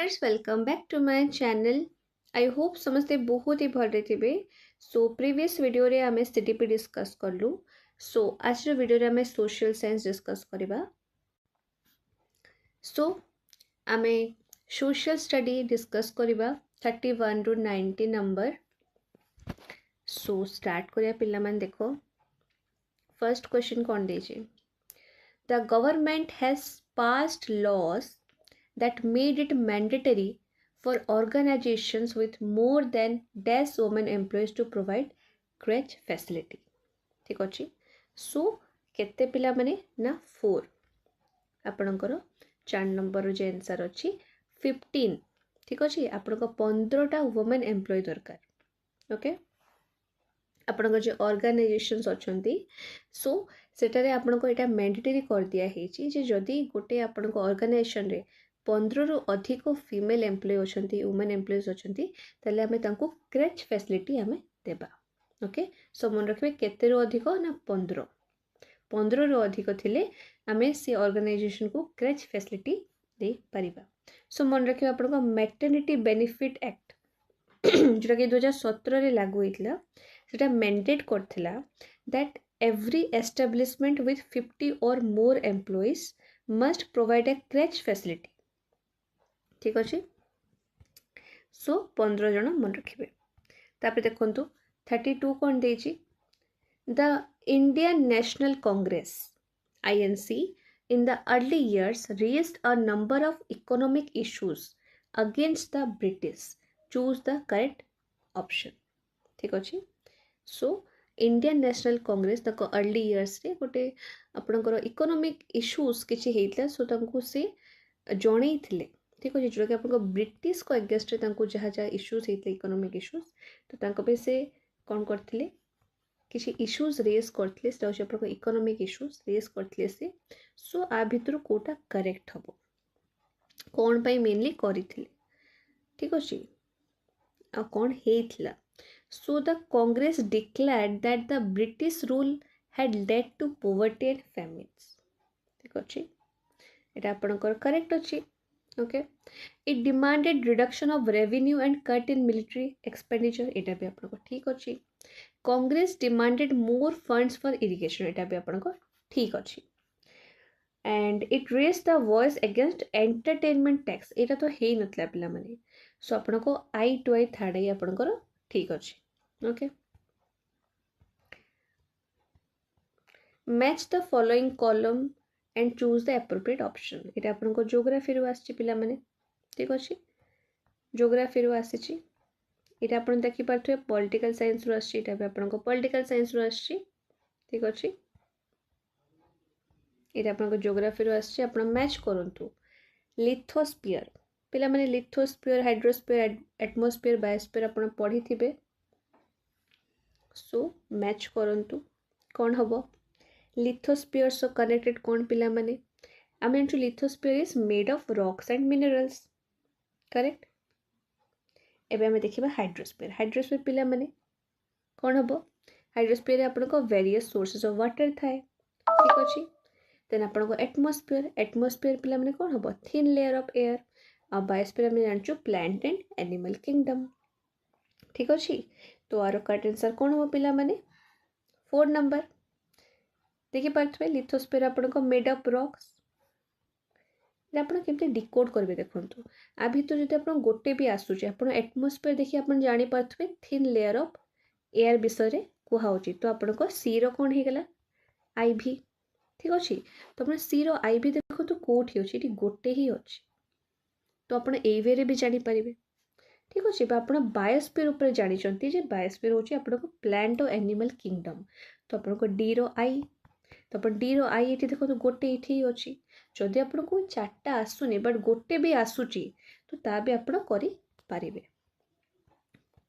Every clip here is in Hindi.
Viewers welcome back to my channel. I hope समस्ते बहुत ही भल थे। सो प्रीवियस वीडियो रे आमे सीडीपी डिस्कस करलु। सो आज वीडियो रे आमे सोशल साइंस डिस्कस करबा। सो आमे सोशल स्टडी डिस्कस करबा 31 रु 90 नंबर। सो स्टार्ट करिया पिल्ला मन देखो फर्स्ट क्वेश्चन कौन देजे। The government has passed laws that made it mandatory for organizations with more than dash women employees to provide crèche facility। ठीक अच्छे। सो केते पिला माने ना 4 आपणकर 4 नंबर जो आंसर अच्छी 15। ठीक अच्छे। आपण 15टा वुमेन एम्प्लॉय दरकार। ओके आपणकर जो ऑर्गेनाइजेशंस अच्छी सो सेटारे आपनको एटा मैंडेटरी कर दिया हेची जे जदी गोटे आपनको ऑर्गेनाइजेशन रे 15 रु अधिक फीमेल एम्प्लॉय अच्छी वुमेन एम्प्लॉयज अच्छी ताले आमे तांको क्रेच फैसिलिटी आमे देबा। ओके सो मन रखिबे केते रु अधिक ना 15 रु अधिक थिले आमे से ऑर्गेनाइजेशन को क्रेच फैसिलिटी दे परिबा। सो मन रखिबे आपनको मैटरनिटी बेनिफिट एक्ट जोटा कि 2017 रे लागू होइतला सेटा मैंडेट करथिला that every establishment with 50 or more employees must provide a crèche facility। ठीक अच्छे। सो 15 जन मन रखिए। तापर देखंतु 32 कौन देछि the Indian National Congress INC in the early years raised a number of economic issues against the British। choose the correct option। ठीक अच्छे। सो इंडियन नेशनल कांग्रेस तक अर्ली इयर्स रे गोटे आपणकर इकोनॉमिक इश्यूज किछि हेइतला सो तांको से जणै थिले। ठीक अच्छे जोटा कि आपको ब्रिटिश को अगेंस्ट जहाँ जहाँ इश्यूज होते इकोनॉमिक इश्यूज तो तांको पे से कौन करथिले किसी इश्यूज रेज करथिले सेटा होछि आपको इकोनॉमिक इश्यूज रेज करथिले से। सो आ भितर कोटा करेक्ट हबो कौन पाई मेनली करिथिले। ठीक अच्छे आ कौन हेइतला so the Congress declared that the British rule had led to poverty and famines. ठीक अच्छे एटा आपणकर करेक्ट अच्छे। Okay it demanded reduction of revenue and cut in military expenditure एटा भी आपनको ठीक अच्छे। Congress demanded more funds for irrigation एटा भी आपनको ठीक अच्छे। And it raise the voice against entertainment tax एटा तो हे नतला पिला माने सो आपनको आई टू आई थर्ड आई आपनकर ठीक अच्छे। Okay match the following column and choose the appropriate option Etah आपनको geography रु आछि पिला माने ठीक अच्छे। ज्योग्राफी रु आछि एटा आपण देखि पारथुए पॉलिटिकल साइंस रु आछि एटा भी आपनको पॉलिटिकल साइंस रु आछि। ठीक अच्छे एटा आपनको ज्योग्राफी रु आछि आपण मैच करंतु लिथोस्फियर पिला माने लिथोस्फियर हाइड्रोस्फियर एटमॉस्फियर बायोस्फियर आपण पढ़ी थिबे। सो मैच करंतु कौन हबो लिथोस्फियर सो कनेक्टेड कौन पिला माने आमे जानछु lithosphere is made of rocks and minerals correct. एबे आमे देखिबा हाइड्रोस्फियर हाइड्रोस्फियर पिला माने कौन हबो हाइड्रोस्फियर आपनको वेरियस सोर्सेस ऑफ वाटर थाए। ठीक अछि देन आपनको एटमॉस्फियर एटमॉस्फियर पिला माने कौन हबो थिन लेयर ऑफ एयर आ बायोस्फियर आमे जानछु प्लांट एंड एनिमल किंगडम। ठीक अछि तो आरो करेक्ट आंसर कौन हबो पिला माने 4 नंबर देखि पारथबे लिथोस्फियर आपनको मेड ऑफ रॉक्स आपण केमते डिकोड करबे देखंतु आ भितर जदि आपण गोटे भी आसुचे आपण एटमॉस्फियर देखि आपण जानि पारथबे थिन लेयर ऑफ एयर विषय रे कुहा होची तो आपनको सी रो कोन हे गेला आईवी। ठीक अछि तो आपण सी रो आईवी देखंतु कोठी होची एटी गोटे ही होची तो आपण ए वे रे भी जानि परिबे। ठीक अच्छे आपण बायोस्फीयर ऊपर जानी जे बायोस्फीयर होची आपनको प्लांट और एनिमल किंगडम तो आपनको डी रो आई तो अपन डी रो आई एठी देखो तो गोटे एठी अछि जदि आपनको चारटा आसुनी बट गोटे भी आसुची तो ता भी आपण करि पारिबे।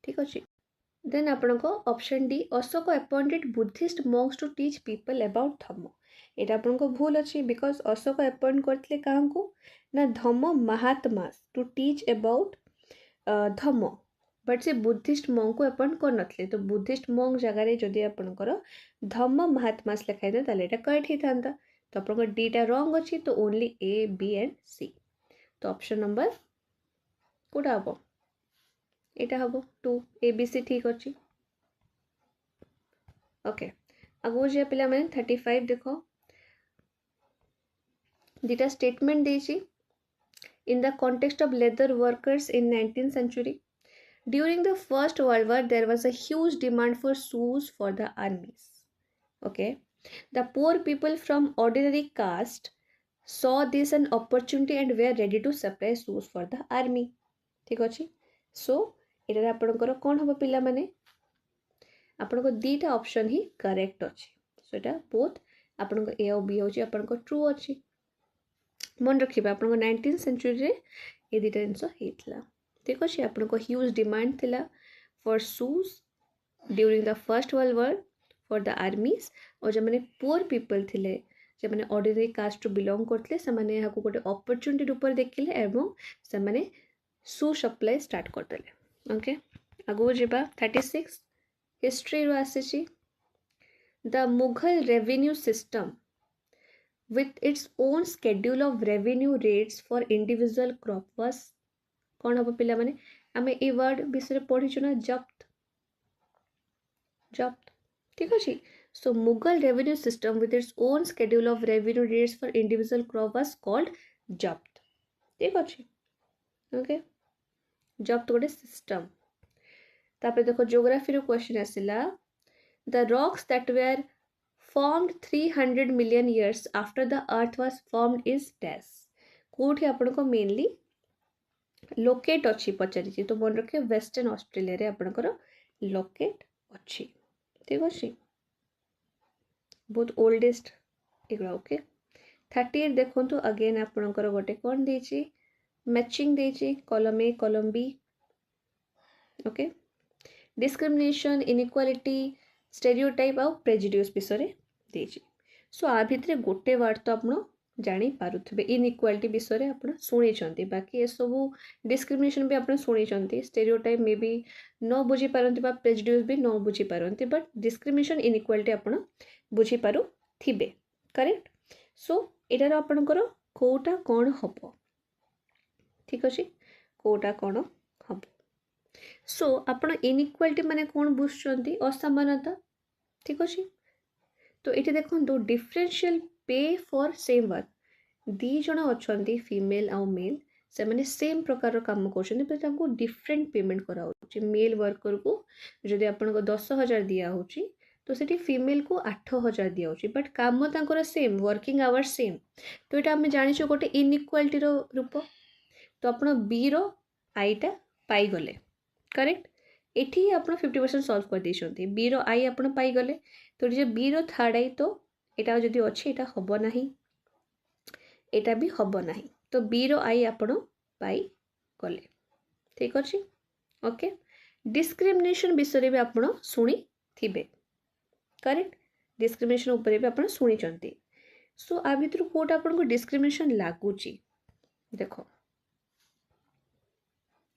ठीक अछि देन आपनको option D Ashoka appointed Buddhist monks to teach people about dhamma एटा आपनको भूल अछि बिकॉज अशोक अपॉइंट करथिले काहंकु ना dhamma mahatmas to teach about dhamma but से बुद्धिस्ट मॉन्क को अपॉइंट कर नथले तो बुद्धिस्ट मॉन्क जगह जदि आपनकर धम्म महात्मास लिखाई था ताले एटा करेक्ट ही थांता तो आपनकर डी टा रॉन्ग अछि तो ओनली ए बी एंड सी तो ऑप्शन नंबर कोटा हम यहाँ हम 2 ABC ठीक अच्छी ओके आगो जा पे 35 देख दीटा statement देची in the context of leather workers in 19th century. During the First World War, there was a huge demand for shoes for the armies. Okay, the poor people from ordinary caste saw this an opportunity and were ready to supply shoes for the army. ठीक अच्छे सो यहाँ आपंकर कौन हम पिला माने आपनको दीटा ऑप्शन ही करेक्ट अच्छे सो यहाँ बोथ आपन ए और बी हूँ आपन ट्रू अच्छी मन रखिए आप 19th सेंचुरी ये दुटा जिनस ठीक अच्छे आपको ह्यूज डिमांड थिला for shoes during the first world war for the armies और जो मैंने पुअर पीपल थिले जो मैंने ऑर्डिनरी कास्ट टू बिलोंग करते से गोटे अपॉर्चुनिटी रूप देखिले एवं से मैंने शू सप्लाई स्टार्ट करदे ओके आगू जा 36 हिस्ट्री रो आसी the Mughal revenue system with its own schedule of revenue rates for individual crop was कौन हम पिला माने आमे ए वर्ड विषय पढ़ी ना जब्त जब्त ठीक अच्छे so Mughal revenue system with its own schedule of revenue rates for individual crop was called जब्त ठीक अच्छे ओके जब्त गोटे सिस्टम तापर देखो ज्योग्राफी रो क्वेश्चन आसिला the rocks that were formed 300 million years after the earth was formed is dash कोठी आपण को मेनली लोकेट अच्छी पचारि तो मन रखे वेस्टर्न ऑस्ट्रेलिया रे आपणकर लोकेट अच्छी ठीक अच्छे बहुत ओल्डेस्ट एगुड़ा ओके 38 देखो अगेन आपणकर गोटे कौन देची मैचिंग देची column A column B okay discrimination inequality stereotype आउ प्रेजुडिस विषय देची सो आ भितर गोटे वर्ड तो आप जानी पारुथिबे इनइक्वालिटी विषय आप शुणी बाकी ये सब डिस्क्रिमिनेशन भी आप शुणी स्टेरियोटाइप मे भी न बुझी पारती प्रेजुडिस भी न बुझी पारती बट डिस्क्रिमिनेशन इनइक्वालिटी आप बुझी पारुथिबे करेक्ट सो एटार आपणकर कोटा कौन हम ठीक अच्छे कोटा कौन हम सो आपण इनइक्वालिटी माने कौन बुझुचंती असमानता ठीक अच्छे तो ये देखो डिफरेंशियल पे फॉर सेम वर्क दी जन अच्छा फीमेल आउ मेल से मैंने सेम प्रकार काम कर डिफरेंट पेमेंट कराऊँ मेल वर्कर को जदि आपन को 10,000 दिया होची तो सेठी फीमेल को 8,000 दिया होची बट काम तांकर सेम वर्किंग आवर्स सेम तो ये आम जानी गोटे इनइक्वालिटी रूप तो आप बी रो आईटा पाईगले करेक्ट एठी आप 50% सॉल्व कर देछंती बी रो आई आप पाईगले तो जो बी रो थर्ड आई तो यहाँ जदि अच्छे यहाँ हम ना यहाँ भी हम ना तो बी रो आई आपण पाई गले ठीक अच्छे ओके डिस्क्रिमिनेशन विषय भी आप शुणी थे करेक्ट डिस्क्रिमिनेशन उपर भी आप शुणी सो आ भर कौट आपको डिस्क्रिमिनेशन लगुच देख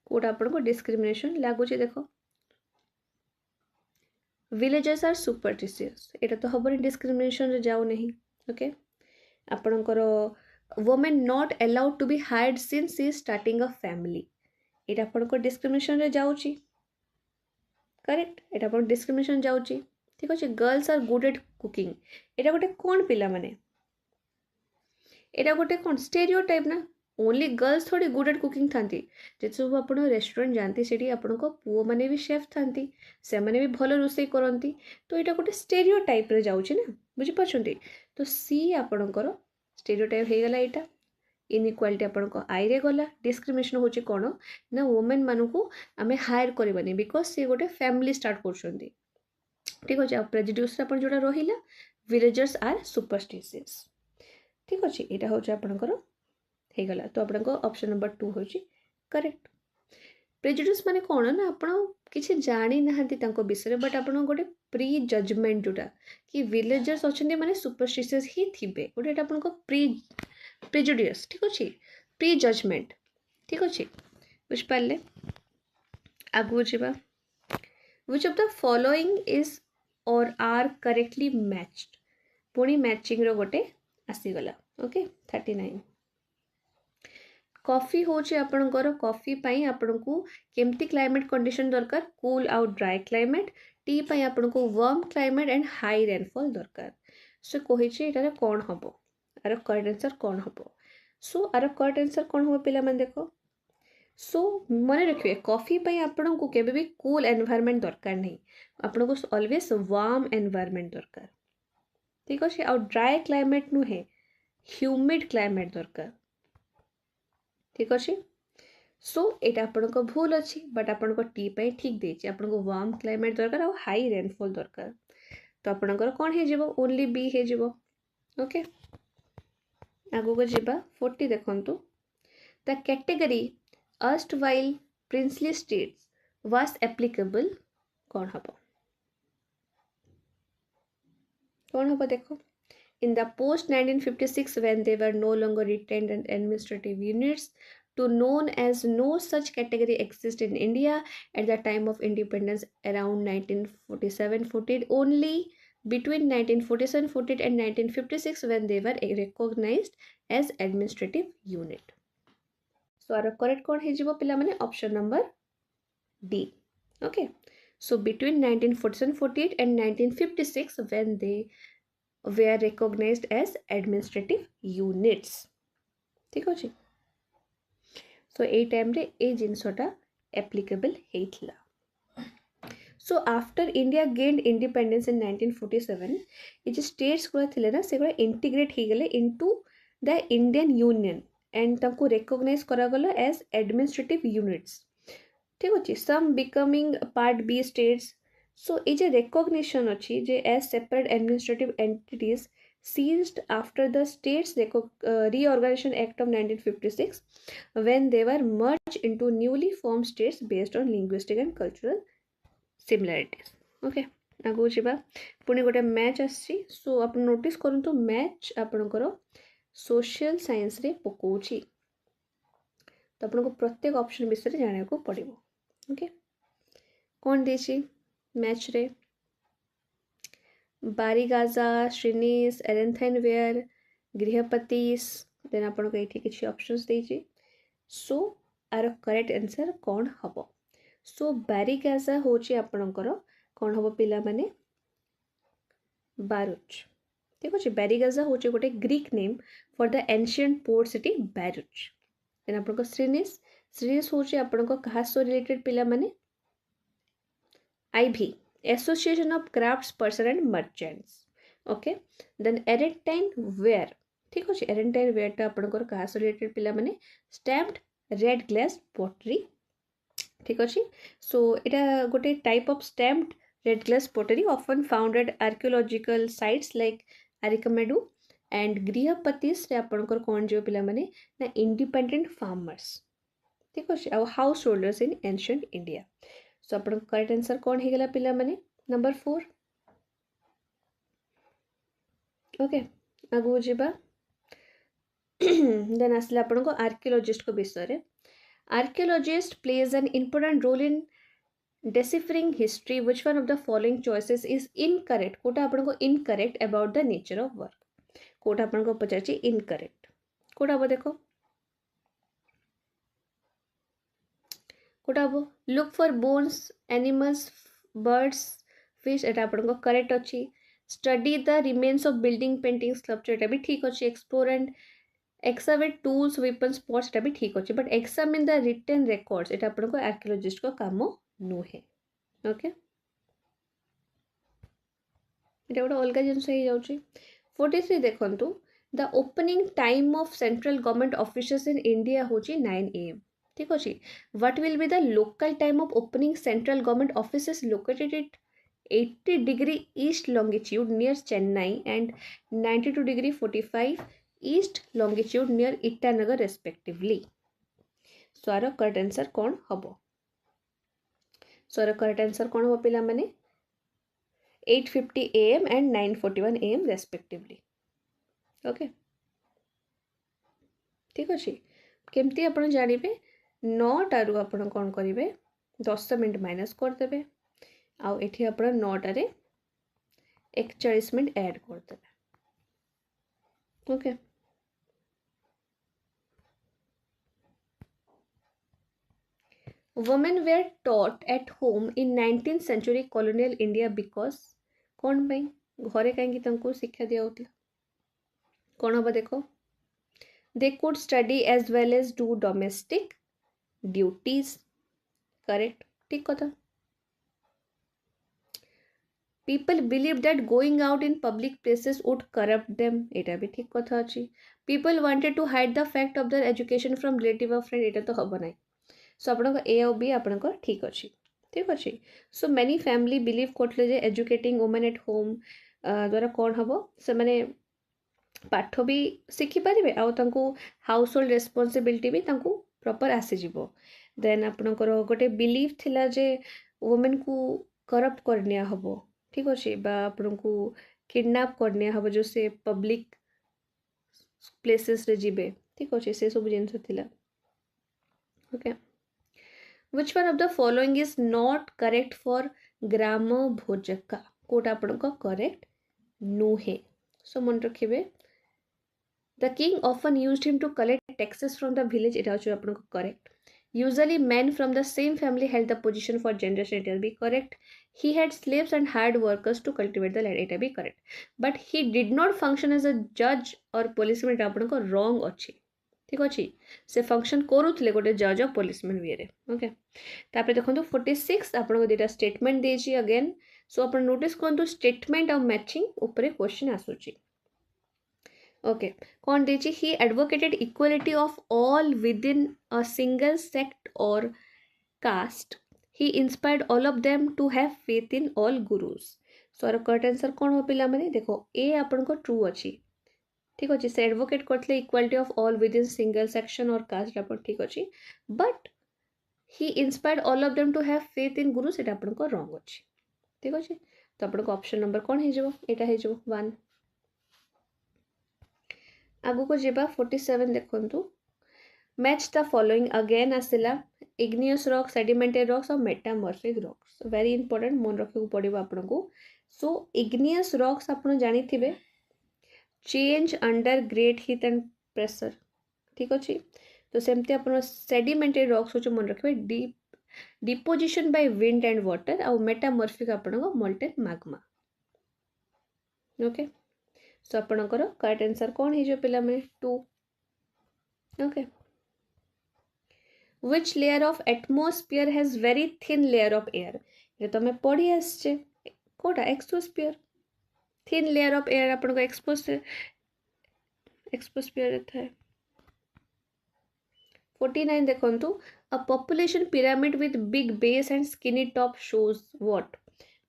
कौट आपको डिस्क्रिमिनेशन लगुच देख विलेजर्स आर सुपरस्टिशियस एटा तो हम डिस्क्रिमिनेशन रे जाऊ नहीं ओके आपणकर women not allowed to be hired since she starting a family एटा आपणकर डिस्क्रिमिनेशन रे जाउची करेक्ट एटा आपण डिस्क्रिमिनेशन जाउची ठीक अच्छे girls are good at cooking एटा गोटे कौन पिला माने एटा गोटे कौन स्टेरियोटाइप ना ओनली गर्ल्स थोड़ी गुड एट कुकिंग थांती जिते सब आप रेस्टोरेंट जाती से आपण पुओ मैंने भी शेफ थांती से मैंने भी भल रोषे करती तो यहाँ गोटे स्टेरियोटाइप रे जाउची ना बुझीपारछंती तो सी आपणकर स्टेरियोटाइप हो गला यहाँ इनइक्वालिटी आपण आई रे गला डिस्क्रिमिनेशन होची कौन ना वोमेन मानू आम हायर करवानी बिकज सी गोटे फैमिली स्टार्ट कर ठीक अच्छे आ प्रेजुडिस आप जोड़ा रहा विलेजर्स आर सुपरस्टिशियस ठीक अच्छे यहाँ हूँ आपणकर हो गला तो आप ऑप्शन नंबर 2 हूँ करेक्ट प्रेजुडिस माने कौन ना आप किसी जानी ना विषय बट आप गोटे प्री जजमेंट जोटा कि विलेजर्स अच्छा माने सुपरस्टिशियस ही थे गोटे आप प्रेजुडिस ठीक अच्छे प्री जजमेंट ठीक अच्छे बुझिपारे आगू जा which of the following is और आर करेक्टली मैच्ड पुणी मैचिंग रो गोटे आसीगला ओके 39 कॉफी होची आपणकर कॉफी पाई आपनको केमती क्लाइमेट कंडीशन दरकार कूल आउट ड्राई क्लाइमेट टी पाई आपनको warm climate and high rainfall दरकार सो कहिछि एटारे कोन हबो आर करेक्ट आंसर कोन हबो सो आर करेक्ट आंसर कोन हबो पिला मन देखो सो मन रखिए कॉफी पाई आपनको केबे भी कूल एनवायरनमेंट दरकार नहीं आपनको ऑलवेज वार्म एनवायरनमेंट दरकार ठीक अछि आ ड्राई क्लाइमेट नुहे ह्यूमिड क्लाइमेट दरकार ठीक अच्छे सो यहाँ आपंक भूल अच्छी बट आपण टी पाई ठीक देछि आपनको वार्म क्लाइमेट दरकार और हाई रेनफॉल दरकार तो आपणकर कौन हो ओनली बी हो ओके आगो को जीवा 40 देखंतु the category erst while princely states was applicable कौन हम देखो in the post 1956 when they were no longer retained and administrative units to known as no such category exists in India at the time of independence around 1947-48 only between 1947-48 and 1956 when they were recognized as administrative unit so our correct कौन है पिला माने option number D okay so between 1947-48 and 1956 when they were recognized as administrative units ठीक अच्छे सो ए टाइम रे ए जिनसटा एप्लिकेबल हेतला so after India gained independence in 1947 ये जो स्टेट्स गुड़ा थिले ना से गुड़ा इंटीग्रेट ही गले into the Indian Union and तमको रिकॉग्नाइज करा गला एज एडमिनिस्ट्रेटिव यूनिट्स ठीक अच्छे some becoming part B states so ये जो रिकॉग्निशन अच्छी जे as separate administrative entities seized after the states reorganization act of 1956 when they were merged into newly formed states based on linguistic and cultural similarities okay आगो जीवा पुणी गोटे मैच आसी सो आप नोटिस करूँ तो मैच आपणकर सोशल साइंस रे पकोची तो आपको प्रत्येक ऑप्शन विषय जाना को पड़ो ओके कौन देछि मैच रे बारीगाजा श्रीनिस एरेंथेनवेयर गृहपतिस देन आपको ये किसी ऑप्शंस देछि सो आर करेक्ट आंसर कौन हम सो बारीगाजा होची आपणकर कौन हम पिला माने बारुच ठीक अच्छे बारीगाजा होची गोटे Greek name for the ancient port city Bharuch then आपको श्रीनिस श्रीनिस होची आपणको कहा सो रिलेटेड पिला माने IV association of crafts person and merchants okay then एरेंटाइन वेयर ठीक अच्छे एरेंटाइन वेयरटा आपणकर कहा सो रिलेटेड पिला माने स्टैम्प्ड रेड ग्लास पॉटरी ठीक अच्छे सो इटा गोटे type of stamped red glass pottery often found at archaeological sites like Arikamedu and grihapatis रे आपणकर कौन जो पिला माने ना इंडिपेंडेंट फार्मर्स ठीक अच्छे आ householders in ancient India so आप करेक्ट आंसर कौन हो गला पिला माने नंबर 4 ओके आगो जीवा देन आसले आपन को आर्कियोलॉजिस्ट को विषय रे archaeologist plays an important role in deciphering history which one of the following choices is incorrect कोटा आपन को incorrect about the nature of work Kota आपन को पचाची incorrect कोटा अब देखो कोटा अब look for bones animals birds fish एटा आपन को correct अछि study the remains of building painting sculpture एटा भी ठीक अछि explore and excavate tools weapons spots एटा भी ठीक अछि but examine the written records एटा आपन को archaeologist को काम नुहे ओके एटा गोटे अलग जिनस हो जाउची 43 देखंतु the opening time of central government offices in India होची 9 AM ठीक अछि what will be the local time of opening central government offices located at 80 degree east longitude near Chennai and 92 degree 45 east longitude near Itanagar respectively so are correct answer कौन हबो सो आर करेक्ट आंसर कौन हम पिला माने 8:50 AM and 9:41 AM respectively okay ठीक अच्छे केमती आप जानवे 9 टारू आप कौन करेंगे 10 मिनट माइनस करदे आउ एठी आप 9 टारे 41 मिनट ऐड करदे okay women were taught at home in 19th century colonial India because कौन ପାଇଁ घरे कहीं तांको शिक्षा दिया होता कौन हम देखो they could study as well as do domestic duties correct ठीक कथा people believed that going out in public places would corrupt them एटा भी ठीक कथा अछि people wanted to hide the fact of their education from relative or friend एटा तो हबो नाही सो आपन ए और बी आपन को ठीक अछि सो मेनी फैमिली बिलीव करथले जे एजुकेटिंग वुमेन एट होम द्वारा कोन हबो से माने पाठ भी शिखि पारिबे आ तांको हाउस होल्ड रेस्पोंसिबिलिटी भी तांको प्रॉपर आसी जिवो देन आपनकर गोटे बिलीव थिला जे वुमेन को करप्ट करनिया हबो ठीक अछि बा आपनको किडनैप करनिया हबो जो से पब्लिक प्लेसेस रे जिबे ठीक अछि से सब जिंस थिला okay which one of the following is not correct for grammar bhojaka कोटा आपनको correct नुहे so मन रखिबे the king often used him to collect taxes from the village it also आपनको correct usually men from the same family held the position for generation it will be correct he had slaves and hired workers to cultivate the land it will be correct but he did not function as a judge or policeman it आपनको wrong अछि ठीक अछि से फंक्शन करूथले गोटे जज ऑफ पुलिसमैन वे ओके तापर देखंतु 46 आपन दुटा स्टेटमेंट देछि अगेन सो आपन नोटिस करंतु स्टेटमेंट ऑफ मैचिंग ऊपर क्वेश्चन आसुची ओके कोन देछि he advocated equality of all within a single sect or caste he inspired all of them to have faith in all gurus so are correct answer कोन हो पिला माने देखो ए आपन को ट्रू अछि ठीक अच्छे से एडवोकेट करते equality of all within single section और कास्ट आप ठीक अच्छे but he inspired all of them to have faith in guru से आपन को रॉन्ग अच्छे ठीक अच्छे तो आपन को ऑप्शन नंबर कौन हो एटा हो 1 आगु को जेबा 47 देखंतु मैच द फॉलोइंग अगेन आसिला igneous rock sedimentary rocks or metamorphic rocks very important मन रखियो पड़िबो आपन को सो इग्नियस रॉक्स आपन जानि थिबे change under great heat and pressure ठीक अच्छे तो सेमती आप सेडिमेंटरी रॉक्स हो मन रखिए deep deposition by wind and water आउ मेटामॉर्फिक आपण मोल्टेन मैग्मा ओके सो आपणकर करेक्ट आंसर कौन हो पिला में 2 okay which layer of atmosphere has very thin layer of air ये तो मैं पढ़ी आछे कोटा exosphere thin layer of air आपन को एक्सपोस्फीयर था 49 देखंतु a population pyramid with big base and skinny top shows what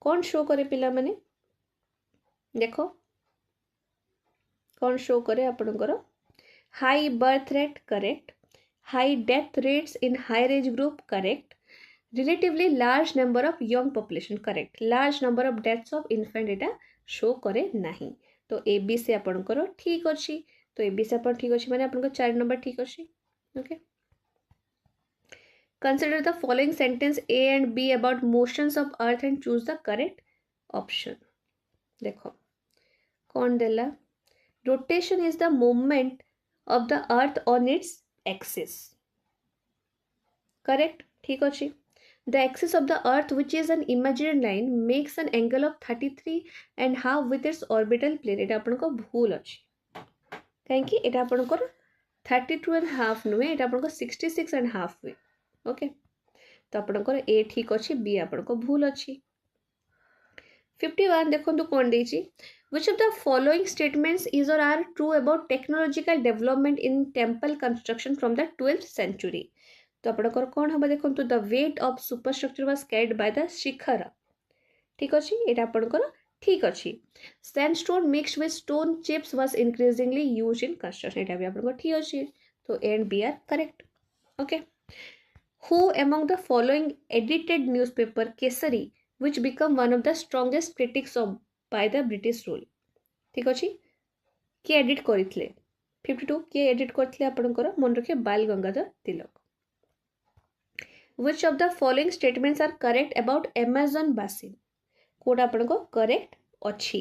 कौन शो करे पिला माने देखो कौन शो करे आपनकर high birth rate correct high death rates in higher age group correct relatively large number of young population correct large number of deaths of infant एटा शो करे नहीं तो ए बी से आपनकर ठीक अछि तो ए बी से अपन ठीक अछि माने आपनकर 4 नंबर ठीक अछि okay consider the following sentence A and be about motions of earth and choose the correct option देखो कौन देला rotation is the movement of the earth on its axis correct ठीक अछि The axis of the earth which is an imaginary line makes an angle of 33.5 with its orbital plane एटा अपन को भूल अछि काहे कि एटा अपन को 32.5 नुहे एटा अपन को 66.5 हुए ओके तो अपन को ए ठीक अछि बी अपन को भूल अछि 51 देखंतु कोन देछि which of the following statements is or are true about technological development in temple construction from the 12th century तो आपनकर कौन हम देखो the weight of superstructure was carried by the shikhara ठीक अच्छे एटा आपनकर ठीक अच्छे sandstone mixed with stone chips was increasingly used in construction एटा भी आपनकर ठीक अच्छे तो A and B are correct okay who among the following edited newspaper Kesari which become one of the strongest critics of by the British rule ठीक अच्छे किए एडिट करथिले 52 किए एडिट करथिले आपनकर मन रखे बाल Gangadhar Tilak Which of the following statements are correct about Amazon basin? Code आपन को correct अच्छी.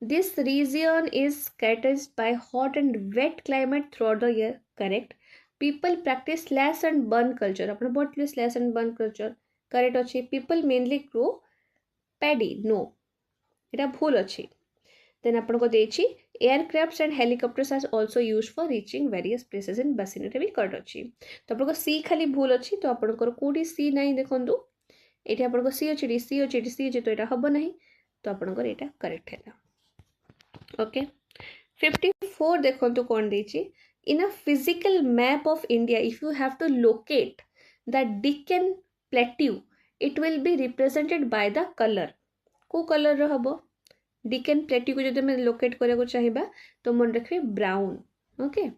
This region is characterized by hot and wet climate throughout the year. Correct. People practice slash and burn culture अपन पढ़ते slash and burn culture correct अच्छे people mainly grow paddy no यहाँ भूल अच्छी देन आपन को देछि aircrafts and helicopters are also used for reaching various places in vicinity भी करेक्ट अच्छी तो आपन को सी खाली भूल अच्छी तो आपन को कोडी सी नहीं देखंतु एठी आपन को सी अछि डी सी अछि डी सी अछि तो एटा हबो नहीं तो आपन को एटा करेक्ट हैला ओके 54 देखंतु कोन देछि in a physical map of India if you have to locate the Deccan plateau it will be represented by the colour को कलर रो हबो डिकन प्लेट्यू को जब लोकेट करने चाहिए तो मन रखिए brown okay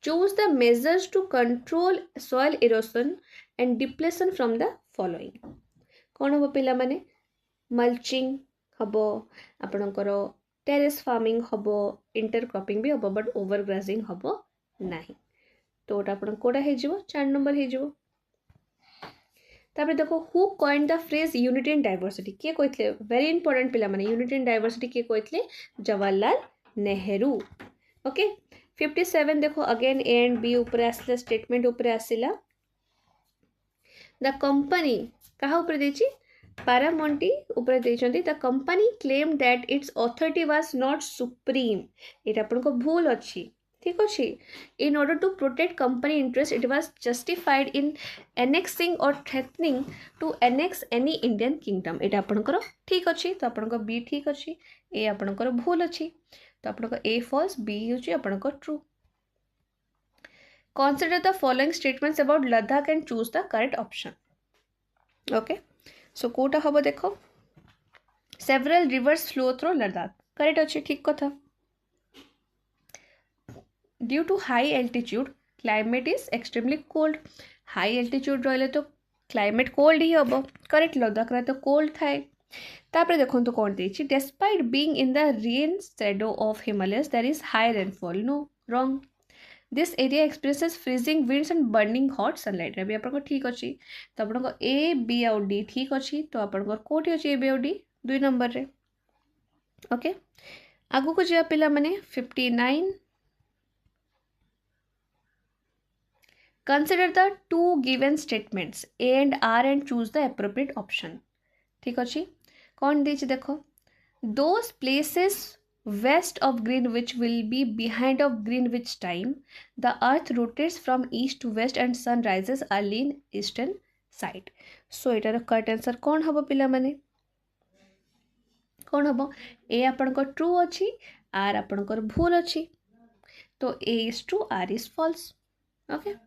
choose the measures to control soil erosion and depletion from the following कौन हम पिला माने मल्चिंग हम आपणकर टेरेस फार्मिंग हम इंटरक्रॉपिंग भी हम बट ओवर ग्राजिंग हम नहीं तो आप कोटा हो 4 नंबर हो तापर देखो who coined the phrase unity in diversity किए कहते वेरी इंपोर्टेंट पिला माने यूनिटी इन डाइवर्सिटी किए कहते जवाहरलाल नेहरू ओके 57 देखो अगेन ए एंड बी ऊपर आसला स्टेटमेंट ऊपर आसला द कंपनी कहा ऊपर देछि पारामोंटी ऊपर देछंती the company claim that its authority was not supreme एटा अपन को भूल अछि ठीक अच्छे in order to protect company interest it was justified in annexing or threatening to annex any Indian kingdom एटा आपनकर ठीक अच्छे तो आपनकर बी ठीक अच्छे ए आपनकर भूल अच्छे तो आपनकर ए फॉल्स बी होची आपनकर true consider the following statements about Ladakh and choose the correct option okay so कोटा हबो देखो several rivers flow through Ladakh correct अच्छे ठीक कथा due to high altitude climate is extremely cold high altitude रहिले तो क्लाइमेट कोल्ड ही हम करेक्ट लद्दाख रे तो कोल्ड थाए तापर देखो तो कौन देछि despite being in the rain shadow of Himalayas there is high rainfall no wrong this area experiences freezing winds and burning hot sunlight रे भी आपन को ठीक अछि तो आपन को ए बी और डी ठीक अछि तो आपन को कोठी अछि ए बी और डी 2 नंबर रे ओके आगु को जे पिला माने 59 Consider the two given statements A and R and choose the appropriate option. ठीक अच्छी कौन दीजिए देखो those places west of Greenwich will be behind of Greenwich time. The earth rotates from east to west and sun rises early in eastern side. So इटार correct answer कौन हबो पिला माने कौन हबो A आपनकर true अच्छी R आपनकर भूल अच्छी तो A is true R is false. Okay.